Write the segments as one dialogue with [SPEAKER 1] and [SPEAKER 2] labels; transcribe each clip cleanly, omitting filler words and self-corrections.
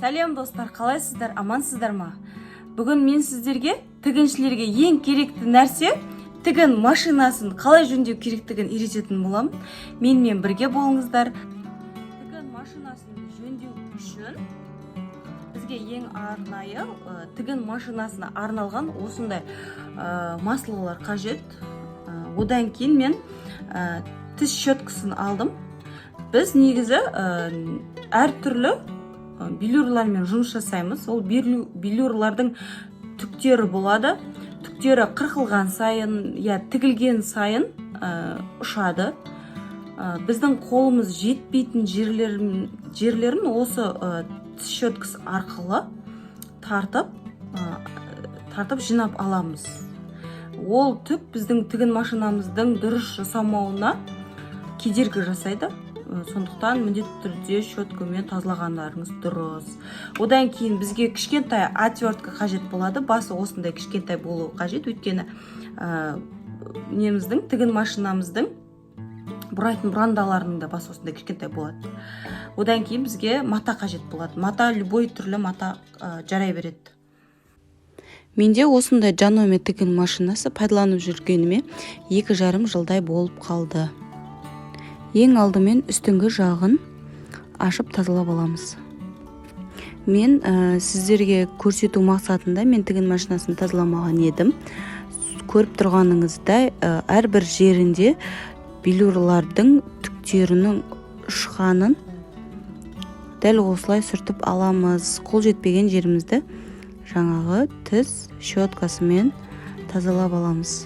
[SPEAKER 1] Сәлем достар, қалайсыздар, амансыздар ма? Бүгін мен сіздерге тігіншілерге ең керекті нәрсе тігін машинасын қалай жөндеу керектігін үйрететін боламын. Менімен бірге болыңыздар. Тігін машинасын жөндеу үшін бізге ең арнайы тігін машинасына арналған осындай маслолар қажет. Одан кейін мен тіс щеткасын алдым. Біз негізі әртүрлі билюрлармен жұмыс жасаймыз. Ол билюрлардың түктері болады. Түктері қырқылған сайын, тігілген сайын ұшады. Біздің қолымыз жетпейтін жерлерін осы тіс щеткасы арқылы тартып жинап аламыз. Ол түк біздің тігін машинамыздың дұрыс жасамауына кедергі жасайды. Сондықтан міндетті түрде щеткамен тазалағандарыңыз дұрыс. Одан кейін бізге кішкентай отвертка қажет болады. Басы осындай кішкентай болуы қажет. Өйткені тігін машинамыздың бұрайтын бұрандаларының да басы осындай кішкентай болады. Одан кейін бізге мата қажет болады. Мата любой түрлі мата жарай береді. Менде осындай Janome тігін машинасы пайдаланып жүргеніме 2,5 жылдай болып қалды. Ең алдымен үстіңгі жағын ашып тазалап аламыз. Мен сіздерге көрсету мақсатында мен тігін машинасын тазаламаған едім. Көріп тұрғаныңыздай әрбір жерінде билюрлардың түктерінің ұшқанын дәл осылай сүртіп аламыз. Қол жетпеген жерімізді жаңағы тіс щеткасымен тазалап аламыз.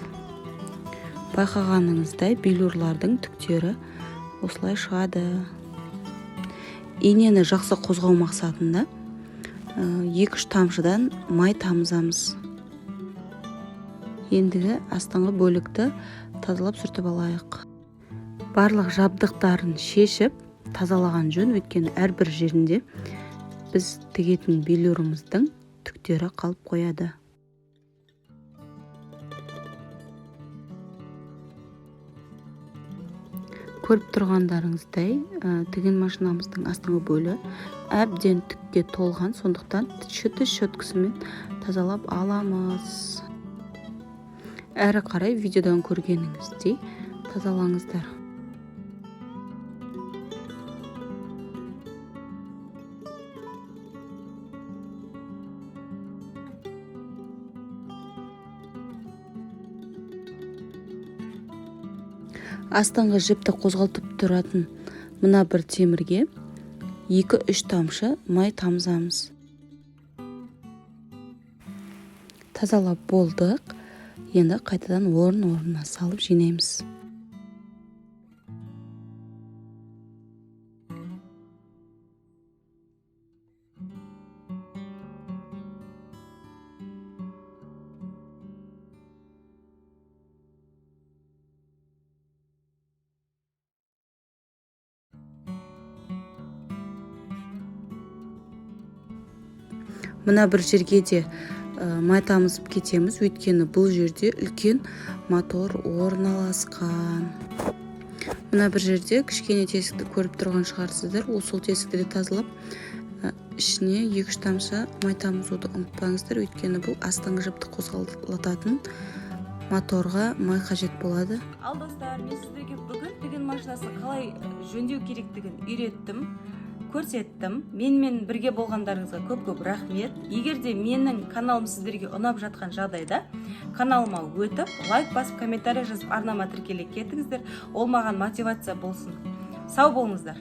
[SPEAKER 1] Байқағаныңыздай билюрлардың түктері осылай шығады. Инені жақсы қозғау мақсатында 2-3 тамшыдан май тамызамыз. Ендігі астыңғы бөлікті тазалап сүртіп алайық. Барлық жабдықтарын шешіп тазалаған жөн, өйткені әрбір жерінде біз тігетін билюрымыздың түктері қалып қояды. Көріп тұрғандарыңыздай тігін машинамыздың астыңғы бөлі әбден түкке толған, сондықтан тіс щеткасымен тазалап аламыз. Әрі қарай видеодан көргеніңіздей тазалаңыздар. Астыңғы жіпті қозғалтып тұратын мына бір темірге 2-3 тамшы май тамызамыз. Тазалап болдық. Енді қайтадан орнына салып жинаймыз. Мына бір жерге де май тамызып кетеміз, өйткені бұл жерде үлкен мотор орналасқан. Мына бір жерде кішкене тесікті көріп тұрған шығарсыздар. Сол тесікті де тазалап, ішіне 2-3 тамшы май тамызуды ұмытпаңыздар, өйткені бұл астыңғы жіпті қозғалтатын моторға май қажет болады. Ал достар, мен сіздерге бүгін тігін машинасын қалай жөндеу керектігін үйреттім, көрсеттім. Менімен бірге болғандарыңызға көп рахмет. Егер де менің каналым сіздерге ұнап жатқан жағдайда каналыма өтіп, лайк басып, комментарий жазып, арнама тіркеле кетіңіздер. Ол маған мотивация болсын. Сау болыңыздар.